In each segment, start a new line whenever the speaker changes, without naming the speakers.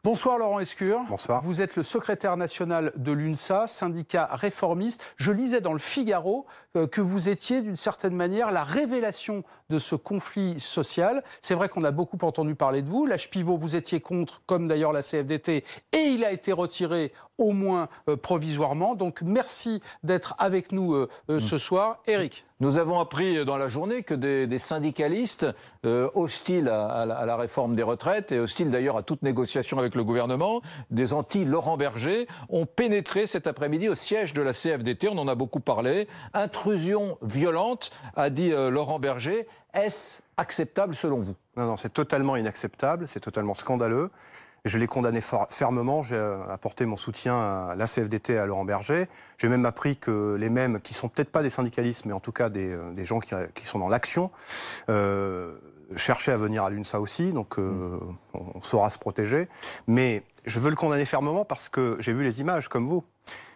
Bonsoir Laurent Escure.
Bonsoir.
Vous êtes le secrétaire national de l'UNSA, syndicat réformiste. Je lisais dans le Figaro que vous étiez d'une certaine manière la révélation de ce conflit social. C'est vrai qu'on a beaucoup entendu parler de vous. L'âge pivot, vous étiez contre, comme d'ailleurs la CFDT, et il a été retiré au moins provisoirement. Donc merci d'être avec nous ce soir. Éric.
Nous avons appris dans la journée que des syndicalistes hostiles à la réforme des retraites et hostiles d'ailleurs à toute négociation avec le gouvernement, des anti-Laurent Berger, ont pénétré cet après-midi au siège de la CFDT. On en a beaucoup parlé. Intrusion violente, a dit Laurent Berger. Est-ce acceptable selon vous?
Non, c'est totalement inacceptable, c'est totalement scandaleux. Je l'ai condamné fermement, j'ai apporté mon soutien à la CFDT et à Laurent Berger. J'ai même appris que les mêmes, qui sont peut-être pas des syndicalistes, mais en tout cas des gens qui sont dans l'action, cherchaient à venir à l'UNSA aussi, donc on saura se protéger. Mais je veux le condamner fermement parce que j'ai vu les images, comme vous.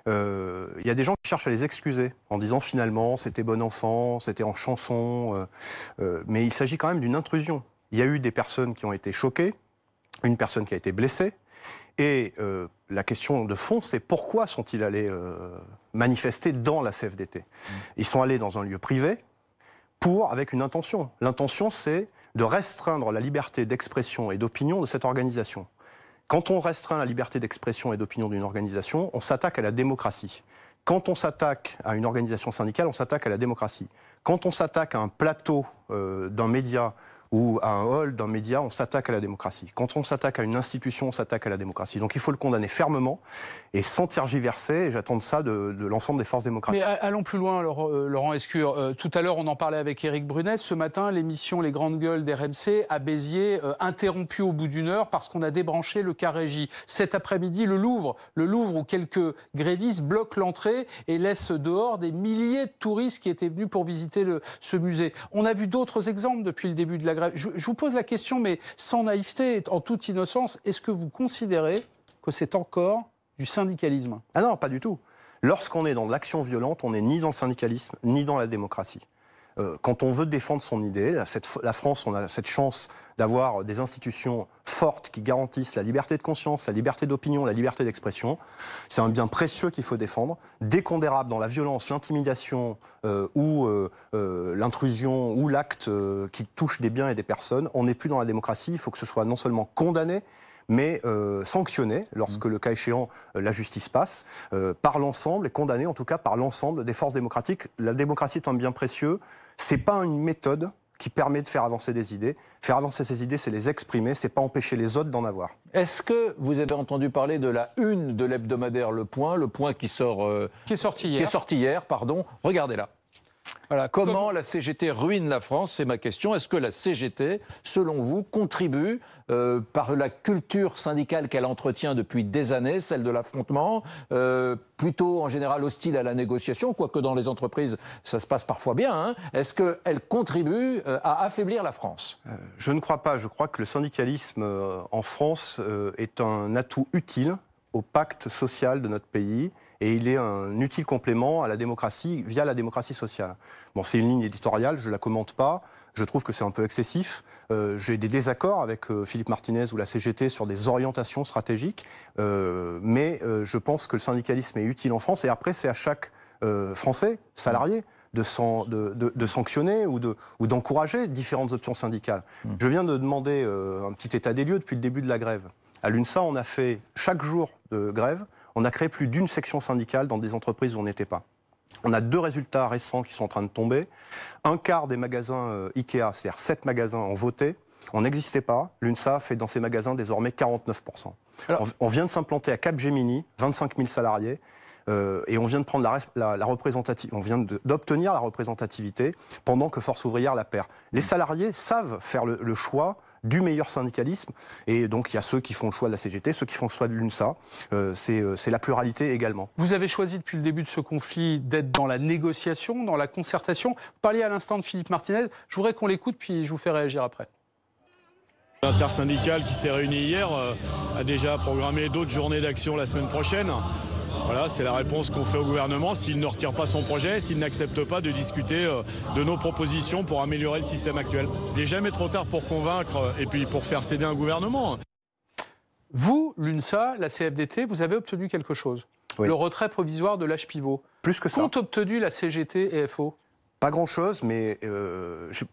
Il y a des gens qui cherchent à les excuser en disant finalement c'était bon enfant, c'était en chanson, mais il s'agit quand même d'une intrusion. Il y a eu des personnes qui ont été choquées, une personne qui a été blessée, et la question de fond, c'est pourquoi sont-ils allés manifester dans la CFDT? Ils sont allés dans un lieu privé avec une intention. L'intention, c'est de restreindre la liberté d'expression et d'opinion de cette organisation. Quand on restreint la liberté d'expression et d'opinion d'une organisation, on s'attaque à la démocratie. Quand on s'attaque à une organisation syndicale, on s'attaque à la démocratie. Quand on s'attaque à un plateau d'un média ou à un hall d'un média, on s'attaque à la démocratie. Quand on s'attaque à une institution, on s'attaque à la démocratie. Donc il faut le condamner fermement et sans tergiverser, et j'attends de ça de l'ensemble des forces démocratiques.
Mais allons plus loin, Laurent Escure. Tout à l'heure, on en parlait avec Éric Brunet. Ce matin, l'émission Les Grandes Gueules d'RMC à Béziers, interrompue au bout d'une heure parce qu'on a débranché le car régie. Cet après-midi, le Louvre où quelques grévistes bloquent l'entrée et laissent dehors des milliers de touristes qui étaient venus pour visiter ce musée. On a vu d'autres exemples depuis le début de la grève. Je vous pose la question, mais sans naïveté, en toute innocence, est-ce que vous considérez que c'est encore du syndicalisme?
Ah non, pas du tout. Lorsqu'on est dans l'action violente, on n'est ni dans le syndicalisme, ni dans la démocratie. Quand on veut défendre son idée, la France, on a cette chance d'avoir des institutions fortes qui garantissent la liberté de conscience, la liberté d'opinion, la liberté d'expression. C'est un bien précieux qu'il faut défendre. Dès qu'on dérape dans la violence, l'intimidation ou l'intrusion ou l'acte qui touche des biens et des personnes, on n'est plus dans la démocratie. Il faut que ce soit non seulement condamné, mais sanctionné lorsque le cas échéant la justice passe, par l'ensemble, et condamné en tout cas par l'ensemble des forces démocratiques. La démocratie est un bien précieux, c'est pas une méthode qui permet de faire avancer des idées. Faire avancer ces idées, c'est les exprimer, c'est pas empêcher les autres d'en avoir.
Est-ce que vous avez entendu parler de la une de l'hebdomadaire Le Point qui sort...
qui est sorti hier.
Qui est sorti hier, pardon. Regardez-là. Voilà, comment la CGT ruine la France, c'est ma question. Est-ce que la CGT, selon vous, contribue par la culture syndicale qu'elle entretient depuis des années, celle de l'affrontement, plutôt en général hostile à la négociation, quoique dans les entreprises ça se passe parfois bien, hein. Est-ce qu'elle contribue à affaiblir la France?
Je ne crois pas. Je crois que le syndicalisme en France est un atout utile au pacte social de notre pays, et il est un utile complément à la démocratie via la démocratie sociale. Bon, c'est une ligne éditoriale, je ne la commente pas, je trouve que c'est un peu excessif. J'ai des désaccords avec Philippe Martinez ou la CGT sur des orientations stratégiques, mais je pense que le syndicalisme est utile en France, et après c'est à chaque Français, salarié, de sanctionner ou d'encourager différentes options syndicales. Je viens de demander un petit état des lieux depuis le début de la grève. À l'UNSA, on a fait chaque jour de grève, on a créé plus d'une section syndicale dans des entreprises où on n'était pas. On a 2 résultats récents qui sont en train de tomber. Un quart des magasins Ikea, c'est-à-dire 7 magasins, ont voté. On n'existait pas. L'UNSA fait dans ces magasins désormais 49%. Alors, on vient de s'implanter à Capgemini, 25 000 salariés. Et on vient de prendre la représentativité, on vient d'obtenir la représentativité pendant que Force Ouvrière la perd. Les salariés savent faire le choix du meilleur syndicalisme, et donc il y a ceux qui font le choix de la CGT, ceux qui font le choix de l'UNSA, c'est la pluralité également.
Vous avez choisi depuis le début de ce conflit d'être dans la négociation, dans la concertation. Vous parliez à l'instant de Philippe Martinez, je voudrais qu'on l'écoute puis je vous fais réagir après.
L'intersyndicale qui s'est réunie hier a déjà programmé d'autres journées d'action la semaine prochaine. Voilà, c'est la réponse qu'on fait au gouvernement s'il ne retire pas son projet, s'il n'accepte pas de discuter de nos propositions pour améliorer le système actuel. Il n'est jamais trop tard pour convaincre et puis pour faire céder un gouvernement.
Vous, l'UNSA, la CFDT, vous avez obtenu quelque chose.
Oui.
Le retrait provisoire de l'âge pivot.
Plus que ça.
Qu'ont obtenu la CGT et FO?
Pas grand-chose, mais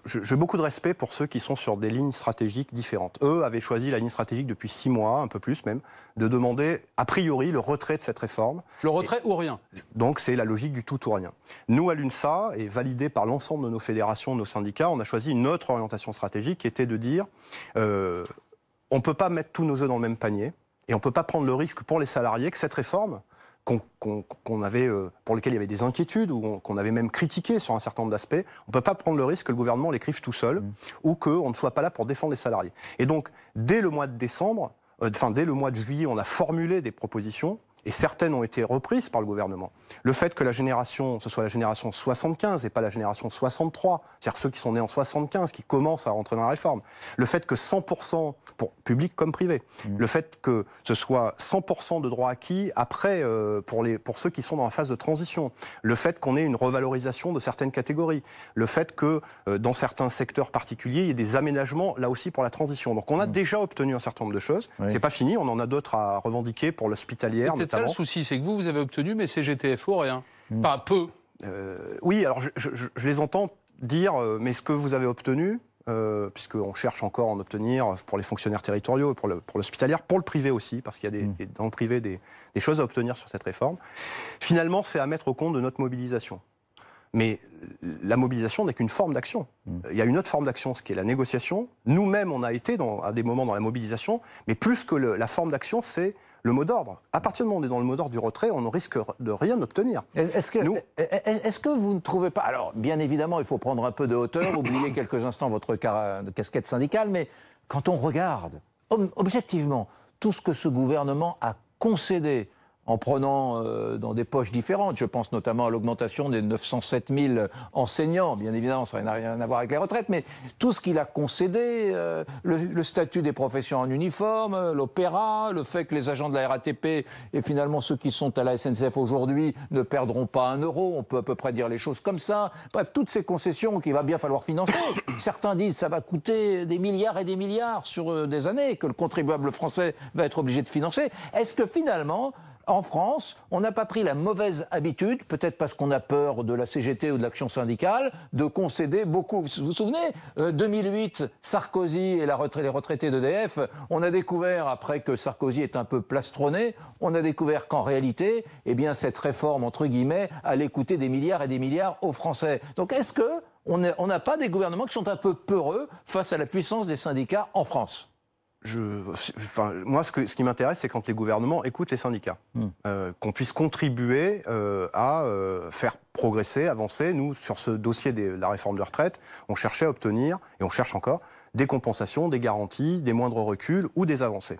j'ai beaucoup de respect pour ceux qui sont sur des lignes stratégiques différentes. Eux avaient choisi la ligne stratégique depuis 6 mois, un peu plus même, de demander a priori le retrait de cette réforme.
Le retrait ou rien.
Donc c'est la logique du tout ou rien. Nous, à l'UNSA, et validé par l'ensemble de nos fédérations, de nos syndicats, on a choisi une autre orientation stratégique qui était de dire on ne peut pas mettre tous nos œufs dans le même panier et on ne peut pas prendre le risque pour les salariés que cette réforme qu'on avait, pour lesquels il y avait des inquiétudes ou qu'on avait même critiqué sur un certain nombre d'aspects, on ne peut pas prendre le risque que le gouvernement l'écrive tout seul ou qu'on ne soit pas là pour défendre les salariés. Et donc, dès le mois de décembre, dès le mois de juillet, on a formulé des propositions et certaines ont été reprises par le gouvernement. Le fait que la génération, ce soit la génération 75 et pas la génération 63, c'est-à-dire ceux qui sont nés en 75, qui commencent à rentrer dans la réforme. Le fait que 100%, pour public comme privé, le fait que ce soit 100% de droits acquis après pour ceux qui sont dans la phase de transition. Le fait qu'on ait une revalorisation de certaines catégories. Le fait que dans certains secteurs particuliers, il y ait des aménagements là aussi pour la transition. Donc on a déjà obtenu un certain nombre de choses. C'est pas fini, on en a d'autres à revendiquer pour l'hospitalière.
C'est ça le souci, c'est que vous avez obtenu, mais CGT-FO, rien. Pas peu.
Oui, alors je les entends dire, mais ce que vous avez obtenu, puisqu'on cherche encore à en obtenir pour les fonctionnaires territoriaux, pour l'hospitalière, pour le privé aussi, parce qu'il y a dans le privé des choses à obtenir sur cette réforme, finalement, c'est à mettre au compte de notre mobilisation. Mais la mobilisation n'est qu'une forme d'action. Il y a une autre forme d'action, ce qui est la négociation. Nous-mêmes, on a été à des moments dans la mobilisation, mais plus que la forme d'action, c'est le mot d'ordre. À partir du moment où on est dans le mot d'ordre du retrait, on ne risque de rien obtenir.
Est-ce que vous ne trouvez pas... Alors, bien évidemment, il faut prendre un peu de hauteur, oublier quelques instants votre casquette syndicale, mais quand on regarde, objectivement, tout ce que ce gouvernement a concédé en prenant dans des poches différentes. Je pense notamment à l'augmentation des 907 000 enseignants. Bien évidemment, ça n'a rien à voir avec les retraites, mais tout ce qu'il a concédé, le statut des professions en uniforme, l'opéra, le fait que les agents de la RATP et finalement ceux qui sont à la SNCF aujourd'hui ne perdront pas 1 euro, on peut à peu près dire les choses comme ça. Bref, toutes ces concessions qu'il va bien falloir financer. Certains disent que ça va coûter des milliards et des milliards sur des années, que le contribuable français va être obligé de financer. Est-ce que finalement... En France, on n'a pas pris la mauvaise habitude, peut-être parce qu'on a peur de la CGT ou de l'action syndicale, de concéder beaucoup. Vous vous souvenez, 2008, Sarkozy et les retraités d'EDF, on a découvert, après que Sarkozy est un peu plastronné, on a découvert qu'en réalité, eh bien, cette réforme, entre guillemets, allait coûter des milliards et des milliards aux Français. Donc est-ce qu'on n'a pas des gouvernements qui sont un peu peureux face à la puissance des syndicats en France ?
Moi, ce qui m'intéresse, c'est quand les gouvernements écoutent les syndicats. Qu'on puisse contribuer à faire progresser, avancer. Nous, sur ce dossier de la réforme de retraite, on cherchait à obtenir, et on cherche encore, des compensations, des garanties, des moindres reculs ou des avancées.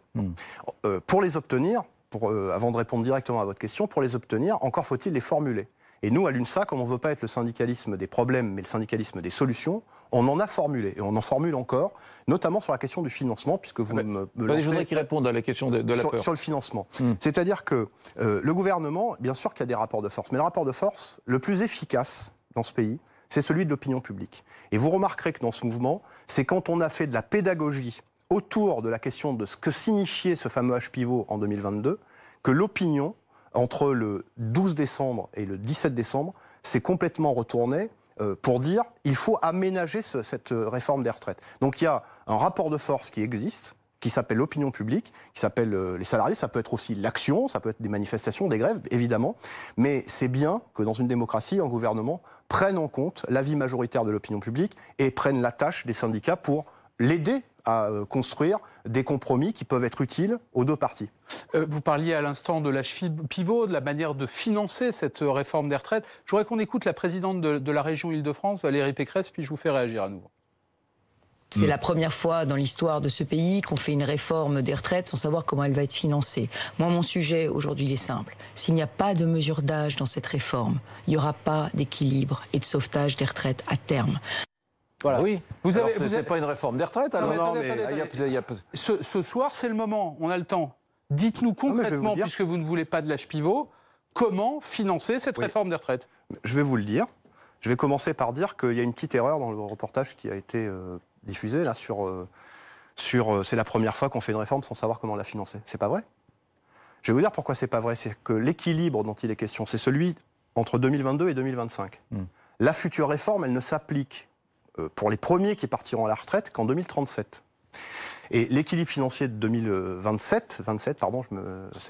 Pour les obtenir, avant de répondre directement à votre question, pour les obtenir, encore faut-il les formuler. Et nous, à l'UNSA, comme on ne veut pas être le syndicalisme des problèmes, mais le syndicalisme des solutions, on en a formulé. Et on en formule encore, notamment sur la question du financement, puisque vous me lancez...
Je voudrais qu'il réponde à la question de la peur.
Sur le financement. C'est-à-dire que le gouvernement, bien sûr qu'il y a des rapports de force, mais le rapport de force, le plus efficace dans ce pays, c'est celui de l'opinion publique. Et vous remarquerez que dans ce mouvement, c'est quand on a fait de la pédagogie autour de la question de ce que signifiait ce fameux H-pivot en 2022, que l'opinion, entre le 12 décembre et le 17 décembre, s'est complètement retournée pour dire il faut aménager cette réforme des retraites. Donc il y a un rapport de force qui existe, qui s'appelle l'opinion publique, qui s'appelle les salariés, ça peut être aussi l'action, ça peut être des manifestations, des grèves, évidemment, mais c'est bien que dans une démocratie, un gouvernement prenne en compte l'avis majoritaire de l'opinion publique et prenne la tâche des syndicats pour l'aider à construire des compromis qui peuvent être utiles aux deux parties.
Vous parliez à l'instant de l'âge pivot, de la manière de financer cette réforme des retraites. Je voudrais qu'on écoute la présidente de la région Île-de-France, Valérie Pécresse, puis je vous fais réagir à nouveau.
C'est la première fois dans l'histoire de ce pays qu'on fait une réforme des retraites sans savoir comment elle va être financée. Moi, mon sujet aujourd'hui, il est simple. S'il n'y a pas de mesure d'âge dans cette réforme, il n'y aura pas d'équilibre et de sauvetage des retraites à terme.
Voilà. Oui, c'est pas une réforme des retraites. Alors.
Ce soir, c'est le moment, on a le temps. Dites-nous concrètement, puisque vous ne voulez pas de l'âge pivot, comment financer cette réforme des retraites ?
Je vais vous le dire. Je vais commencer par dire qu'il y a une petite erreur dans le reportage qui a été diffusé là, sur sur c'est la première fois qu'on fait une réforme sans savoir comment la financer. C'est pas vrai. Je vais vous dire pourquoi c'est pas vrai. C'est que l'équilibre dont il est question, c'est celui entre 2022 et 2025. La future réforme, elle ne s'applique pour les premiers qui partiront à la retraite qu'en 2037. Et l'équilibre financier de 2027,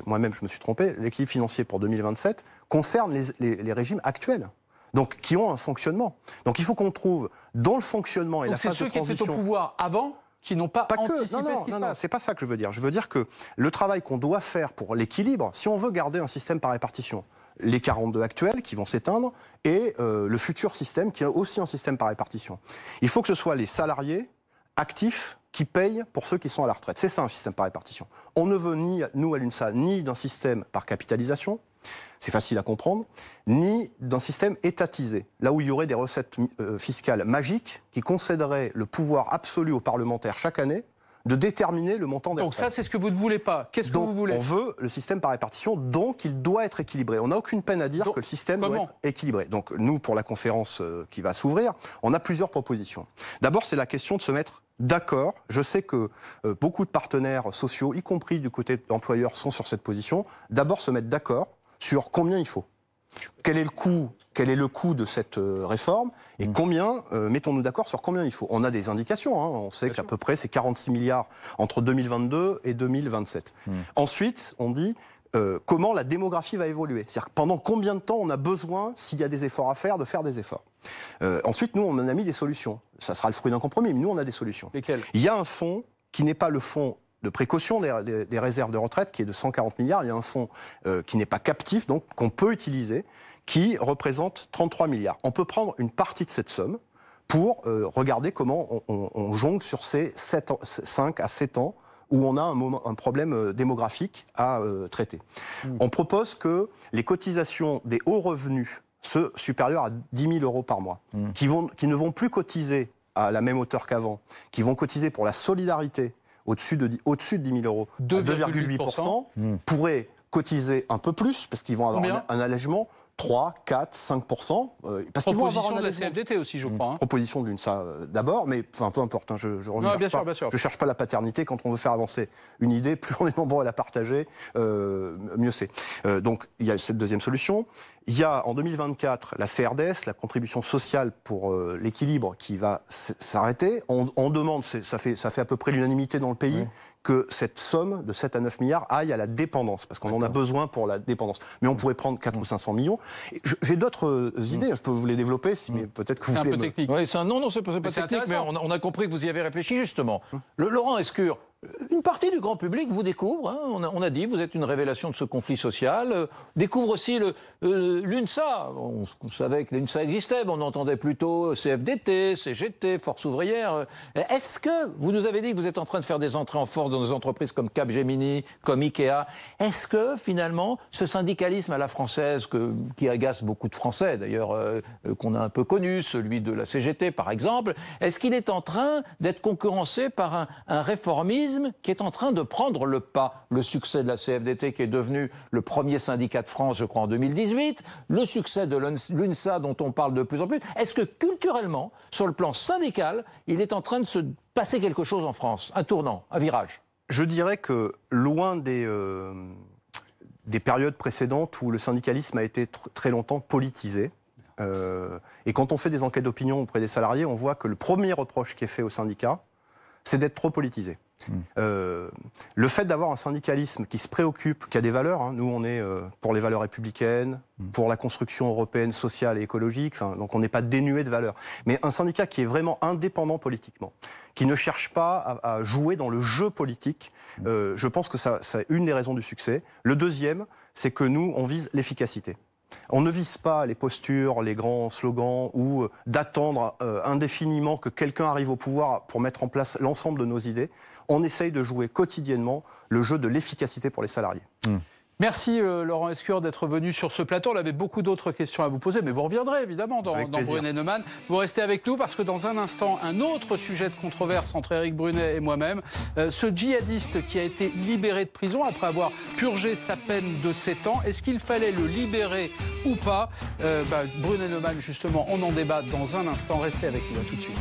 moi-même je me suis trompé, l'équilibre financier pour 2027 concerne les régimes actuels. Donc, qui ont un fonctionnement. Donc il faut qu'on trouve dans le fonctionnement et la phase de transition...
C'est ceux qui étaient au pouvoir avant qui n'ont pas anticipé ce qui se passe.
Non, c'est pas ça que je veux dire. Je veux dire que le travail qu'on doit faire pour l'équilibre, si on veut garder un système par répartition, les 42 actuels qui vont s'éteindre et le futur système qui est aussi un système par répartition, il faut que ce soit les salariés actifs qui payent pour ceux qui sont à la retraite. C'est ça un système par répartition. On ne veut ni, nous à l'UNSA, ni d'un système par capitalisation, c'est facile à comprendre, ni d'un système étatisé, là où il y aurait des recettes fiscales magiques qui concéderaient le pouvoir absolu aux parlementaires chaque année de déterminer le montant des retraites.
Donc ça, c'est ce que vous ne voulez pas. Qu'est-ce que vous voulez?
On veut le système par répartition, donc il doit être équilibré. On n'a aucune peine à dire que le système doit être équilibré. Donc nous, pour la conférence qui va s'ouvrir, on a plusieurs propositions. D'abord, c'est la question de se mettre d'accord. Je sais que beaucoup de partenaires sociaux, y compris du côté de l'employeur, sont sur cette position. D'abord, se mettre d'accord sur combien il faut. Quel est le coût de cette réforme et combien, mettons-nous d'accord sur combien il faut. On a des indications, on sait qu'à peu près c'est 46 milliards entre 2022 et 2027. Ensuite, on dit comment la démographie va évoluer. C'est-à-dire pendant combien de temps on a besoin, s'il y a des efforts à faire, de faire des efforts. Ensuite, nous, on en a mis des solutions. Ça sera le fruit d'un compromis, mais nous, on a des solutions.
Lesquelles?
Il y a un fonds qui n'est pas le fonds de précaution des réserves de retraite, qui est de 140 milliards. Il y a un fonds qui n'est pas captif, donc qu'on peut utiliser, qui représente 33 milliards. On peut prendre une partie de cette somme pour regarder comment on jongle sur ces 5 à 7 ans où on a un problème démographique à traiter. On propose que les cotisations des hauts revenus, ceux supérieurs à 10 000 euros par mois, qui ne vont plus cotiser à la même hauteur qu'avant, qui vont cotiser pour la solidarité, au-dessus de 10 000 euros, 2,8%, pourraient cotiser un peu plus, parce qu'ils vont avoir un allègement, 3, 4, 5%. Parce qu'ils vont avoir
de la CFDT aussi, je crois.
Proposition de l'UNSA d'abord, mais peu importe, je cherche pas la paternité. Quand on veut faire avancer une idée, plus on est nombreux à la partager, mieux c'est. Donc il y a cette deuxième solution. Il y a en 2024 la CRDS, la contribution sociale pour l'équilibre, qui va s'arrêter. On demande, ça fait à peu près l'unanimité dans le pays, que cette somme de 7 à 9 milliards aille à la dépendance, parce qu'on en a besoin pour la dépendance. Mais on pourrait prendre 4 ou 500 millions. J'ai d'autres idées, je peux vous les développer, mais peut-être que vous voulez...
C'est un peu technique.
Oui, non, c'est pas technique, mais on a compris que vous y avez réfléchi, justement. Laurent Escure, une partie du grand public vous découvre, on a dit, vous êtes une révélation de ce conflit social, découvre aussi l'UNSA. On savait que l'UNSA existait, mais on entendait plutôt CFDT, CGT, Force ouvrière. Est-ce que, vous nous avez dit que vous êtes en train de faire des entrées en force dans des entreprises comme Capgemini, comme Ikea, est-ce que finalement, ce syndicalisme à la française, qui agace beaucoup de Français d'ailleurs, qu'on a un peu connu, celui de la CGT par exemple, est-ce qu'il est en train d'être concurrencé par un réformisme qui est en train de prendre le pas? Le succès de la CFDT qui est devenu le premier syndicat de France, je crois, en 2018, le succès de l'UNSA dont on parle de plus en plus. Est-ce que culturellement, sur le plan syndical, il est en train de se passer quelque chose en France? Un tournant, un virage?
Je dirais que loin des périodes précédentes où le syndicalisme a été très longtemps politisé, et quand on fait des enquêtes d'opinion auprès des salariés, on voit que le premier reproche qui est fait aux syndicats, c'est d'être trop politisé. Le fait d'avoir un syndicalisme qui se préoccupe, qui a des valeurs, nous on est pour les valeurs républicaines, pour la construction européenne, sociale et écologique, donc on n'est pas dénué de valeurs. Mais un syndicat qui est vraiment indépendant politiquement, qui ne cherche pas à jouer dans le jeu politique, je pense que c'est une des raisons du succès. Le deuxième, c'est que nous, on vise l'efficacité. On ne vise pas les postures, les grands slogans ou d'attendre indéfiniment que quelqu'un arrive au pouvoir pour mettre en place l'ensemble de nos idées. On essaye de jouer quotidiennement le jeu de l'efficacité pour les salariés.
Merci Laurent Escure d'être venu sur ce plateau. On avait beaucoup d'autres questions à vous poser, mais vous reviendrez évidemment dans Brunet Neumann. Vous restez avec nous parce que dans un instant, un autre sujet de controverse entre Éric Brunet et moi-même. Ce djihadiste qui a été libéré de prison après avoir purgé sa peine de 7 ans, est-ce qu'il fallait le libérer ou pas? Brunet Neumann, justement, on en débat dans un instant. Restez avec nous, à tout de suite.